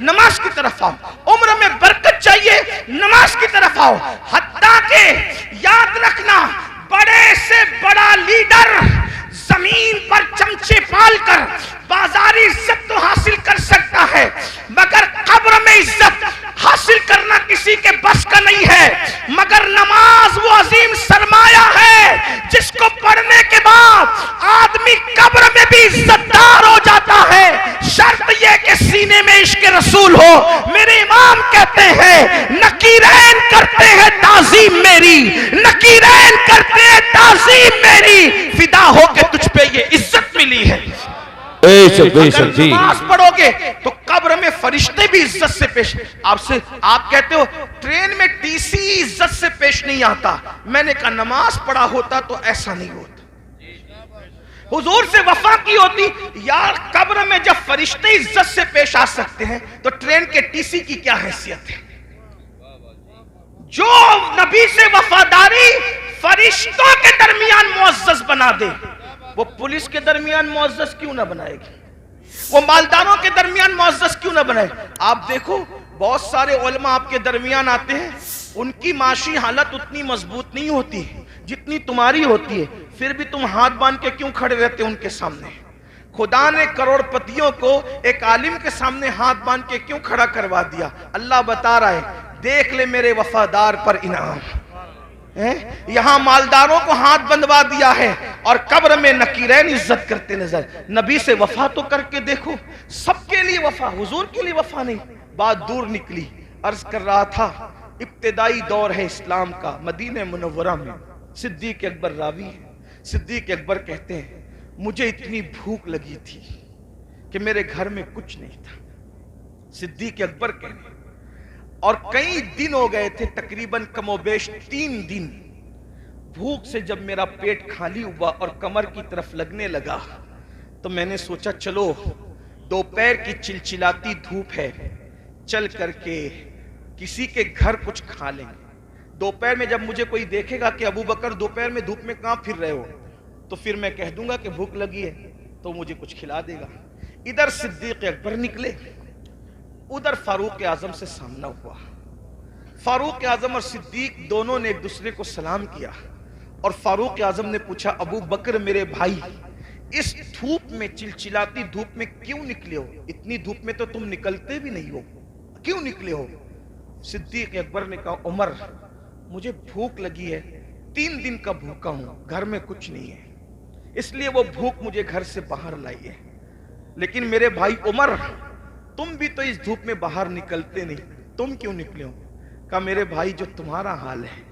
नमाज की तरफ आओ। उम्र में बरकत चाहिए, नमाज की तरफ आओ। हत्ता के याद रखना, बड़े से बड़ा लीडर जमीन पर चमचे पालकर बाजारी इज्जत तो हासिल कर सकता है, मगर कब्र में इज्जत हासिल करना किसी के बस का नहीं है। मगर नमाज वो अजीम सरमाया है जिसको पढ़ने के बाद आदमी कब्र में भी इज्जतदार हो जाता है। शर्त यह कि सीने में इश्क रसूल हो। मेरे इमाम कहते हैं नकीरैन करते हैं ताजीम मेरी, नकीरैन करते हैं ताजीम मेरी, फिदा हो के तुझ पे ये इज्जत मिली है। अगर नमाज पढ़ोगे तो कब्र में फरिश्ते भी इज्जत से पेश। आपसे आप कहते हो ट्रेन में टीसी इज्जत से पेश नहीं आता, मैंने कहा नमाज पढ़ा होता तो ऐसा नहीं होता। हुजूर से वफा की होती यार, कब्र में जब फरिश्ते इज्जत से पेश आ सकते हैं तो ट्रेन के टीसी की क्या हैसियत है। जो नबी से वफादारी फरिश्तों के दरमियान मुअज़्ज़ज़ बना दे, वो पुलिस के दरमियान मुअज़्ज़ज़ क्यों ना बनाएगी, वो मालदारों के दरमियान मुअज़्ज़ज़ क्यों ना बनाए। आप देखो बहुत सारे उलमा आपके दरमियान आते हैं, उनकी माशी हालत उतनी मजबूत नहीं होती जितनी तुम्हारी होती है, फिर भी तुम हाथ बांध के क्यों खड़े रहते हो उनके सामने। खुदा ने करोड़पतियों को एक आलिम के सामने हाथ बांध के क्यों खड़ा करवा दिया। अल्लाह बता रहा है देख ले मेरे वफादार पर इनाम। यहां मालदारों को हाथ बंधवा दिया है और कब्र में नकीरैन इज्जत करते नजर। नबी से वफा तो करके देखो, सबके लिए वफा, हुजूर के लिए वफा नहीं। बात दूर निकली, अर्ज कर रहा था इब्तिदाई दौर है इस्लाम का, मदीने मुनव्वरा में सिद्दीक अकबर रावी है। सिद्दीक अकबर कहते हैं मुझे इतनी भूख लगी थी कि मेरे घर में कुछ नहीं था। सिद्दीक अकबर कहते और कई दिन हो गए थे, तकरीबन कमोबेश 3 दिन। भूख से जब मेरा पेट खाली हुआ और कमर की तरफ लगने लगा तो मैंने सोचा चलो दोपहर की चिलचिलाती धूप है, चल करके किसी के घर कुछ खा लेंगे। दोपहर में जब मुझे कोई देखेगा कि अबू बकर दोपहर में धूप में कहां फिर रहे हो, तो फिर मैं कह दूंगा कि भूख लगी है तो मुझे कुछ खिला देगा। इधर सिद्दीक अकबर निकले, उधर फारूक आजम से सामना हुआ। फारूक आजम और सिद्दीक दोनों ने एक दूसरे को सलाम किया और फारूक आजम ने पूछा अबू बकर मेरे भाई, इस धूप में, चिलचिलाती धूप में क्यों निकले हो? इतनी धूप में तो तुम निकलते भी नहीं हो, क्यों निकले हो? सिद्दीक अकबर ने कहा उमर मुझे भूख लगी है, 3 दिन का भूखा हूं, घर में कुछ नहीं है, इसलिए वो भूख मुझे घर से बाहर लाई है। लेकिन मेरे भाई उमर तुम भी तो इस धूप में बाहर निकलते नहीं, तुम क्यों निकले हो? कहा मेरे भाई जो तुम्हारा हाल है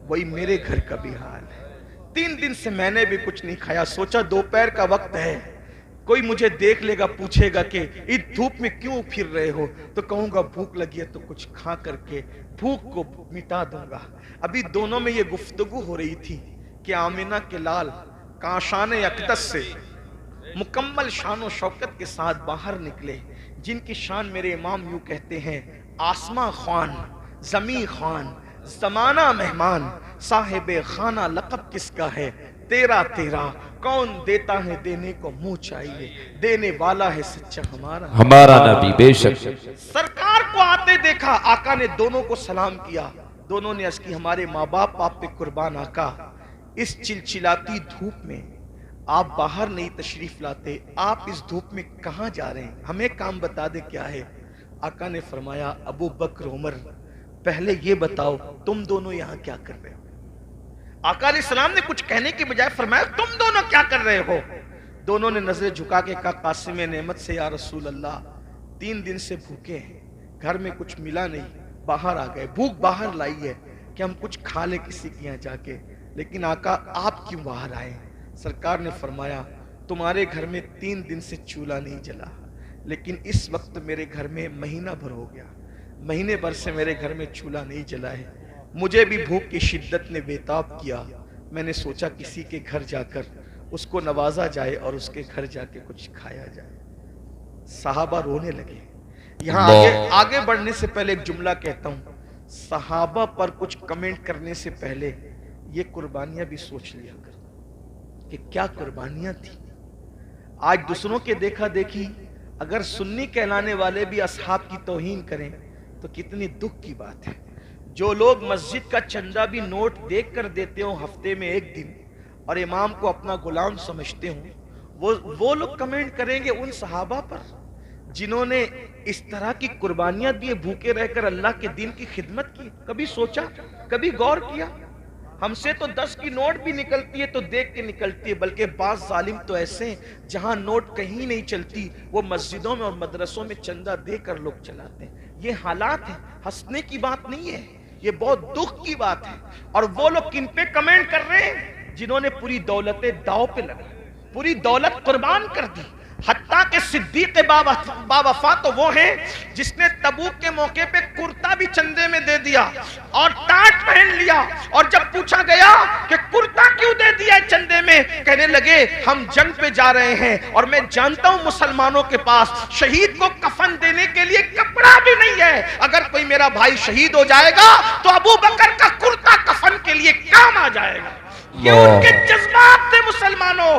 वही मेरे घर का भी हाल है। 3 दिन से मैंने भी कुछ नहीं खाया, सोचा दोपहर का वक्त है, कोई मुझे देख लेगा, पूछेगा कि इस धूप में क्यों फिर रहे हो, तो कहूंगा भूख लगी है तो कुछ खा करके भूख को मिटा दूंगा। अभी दोनों में ये गुफ्तगू हो रही थी कि आमिना के लाल काशान अक़दस से मुकम्मल शान व शौकत के साथ बाहर निकले, जिनकी शान मेरे इमाम यूं कहते हैं आसमां खान, जमी खान, जमाना मेहमान, साहिबे खाना लक़ब किसका है, तेरा तेरा कौन देता है देने को मुंह चाहिए, देने वाला है सच्चा हमारा नबी। बेशक सरकार को आते देखा, आका ने दोनों को सलाम किया। दोनों ने अर्ज़ की हमारे माँ बाप आप पे कुर्बान आका, इस चिलचिलाती धूप में आप बाहर नहीं तशरीफ लाते, आप इस धूप में कहां जा रहे हैं, हमें काम बता दे क्या है। आका ने फरमाया अबू बकर उमर पहले ये बताओ तुम दोनों यहां क्या कर रहे हो। आका अलैहिस्सलाम ने कुछ कहने की बजाय फरमाया तुम दोनों क्या कर रहे हो। दोनों ने नजरें झुका के कहा कासिम नेमत से या रसूल अल्लाह 3 दिन से भूखे हैं, घर में कुछ मिला नहीं, बाहर आ गए, भूख बाहर लाई है कि हम कुछ खा ले किसी के यहाँ जाके। लेकिन आका आप क्यों बाहर आए? सरकार ने फरमाया तुम्हारे घर में 3 दिन से चूल्हा नहीं जला, लेकिन इस वक्त मेरे घर में महीना भर हो गया, महीने भर से मेरे घर में चूल्हा नहीं जला है। मुझे भी भूख की शिद्दत ने बेताब किया, मैंने सोचा किसी के घर जाकर उसको नवाजा जाए और उसके घर जाके कुछ खाया जाए। सहाबा रोने लगे। यहाँ आगे बढ़ने से पहले एक जुमला कहता हूँ, सहाबा पर कुछ कमेंट करने से पहले ये कुर्बानियां भी सोच लिया कर कि क्या कुर्बानियां थी। आज दूसरों के देखा देखी اگر سنی کہلانے والے بھی اصحاب کی توہین کریں تو کتنی دکھ کی بات ہے۔ جو لوگ مسجد کا چندہ بھی نوٹ دیکھ کر دیتے ہوں ہفتے میں ایک دن اور امام کو اپنا غلام سمجھتے ہوں، وہ لوگ کمنٹ کریں گے ان صحابہ پر جنہوں نے اس طرح کی قربانیاں دیے، بھوکے رہ کر اللہ کے دین کی خدمت کی۔ کبھی سوچا، کبھی غور کیا؟ ہم سے تو 10 کی نوٹ بھی نکلتی ہے تو دیکھ کے نکلتی ہے، بلکہ بعض ظالم تو ایسے ہیں جہاں نوٹ کہیں نہیں چلتی، وہ مسجدوں میں اور مدرسوں میں چندہ دے کر لوگ چلاتے ہیں۔ یہ حالات ہیں، ہنسنے کی بات نہیں ہے، یہ بہت دکھ کی بات ہے۔ اور وہ لوگ کن پہ کمنٹ کر رہے ہیں؟ جنہوں نے پوری دولت داؤ پہ لگا، پوری دولت قربان کر دی۔ حتیٰ کہ صدیق باوفا تو وہ ہیں جس نے تبوک کے موقع پہ کرتا بھی چندے میں دے دیا اور ٹاٹ پہن لیا، اور جب پوچھا گیا کہ کرتا کیوں دے دیا چندے میں، کہنے لگے ہم جنگ پہ جا رہے ہیں اور میں جانتا ہوں مسلمانوں کے پاس شہید کو کفن دینے کے لیے کپڑا بھی نہیں ہے، اگر کوئی میرا بھائی شہید ہو جائے گا تو ابو بکر کا کرتا کفن کے لیے کام آ جائے گا۔ یہ ان کے جذبات تھے مسلمانوں۔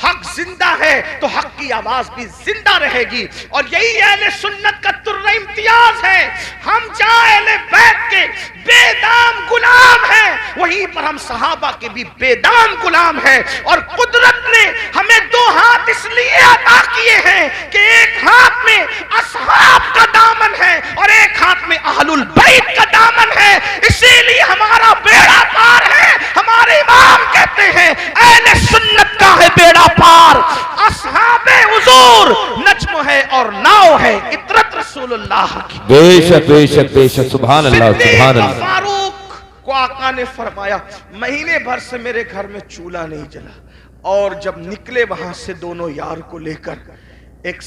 حق زندہ ہے تو حق کی آواز بھی زندہ رہے گی، اور یہی اہل سنت کا ترہ امتیاز ہے۔ ہم جہاں اہل بیت کے بے دام غلام ہیں، وہیں پر ہم صحابہ کے بھی بے دام غلام ہیں، اور قدرت نے ہمیں 2 ہاتھ اس لیے عطا کیے ہیں کہ ایک ہاتھ میں اصحاب کا دامن ہے اور ایک ہاتھ میں اہل البیت کا دامن ہے، اسی لیے ہمارا بیڑا پار ہے۔ ہمارے امام کہتے ہیں اہل سنت کا ہے بیڑا پار، اصحاب حضور نجم ہے اور ناؤ ہے، اطرت رسول اللہ کی۔ بے شک بے شک بے شک، سبحان اللہ سبحان اللہ۔ فاروق کو آقا نے فرمایا مہینے بھر سے میرے گھر میں چولہا نہیں جلا، اور جب نکلے وہاں سے دونوں یار کو لے کر ایک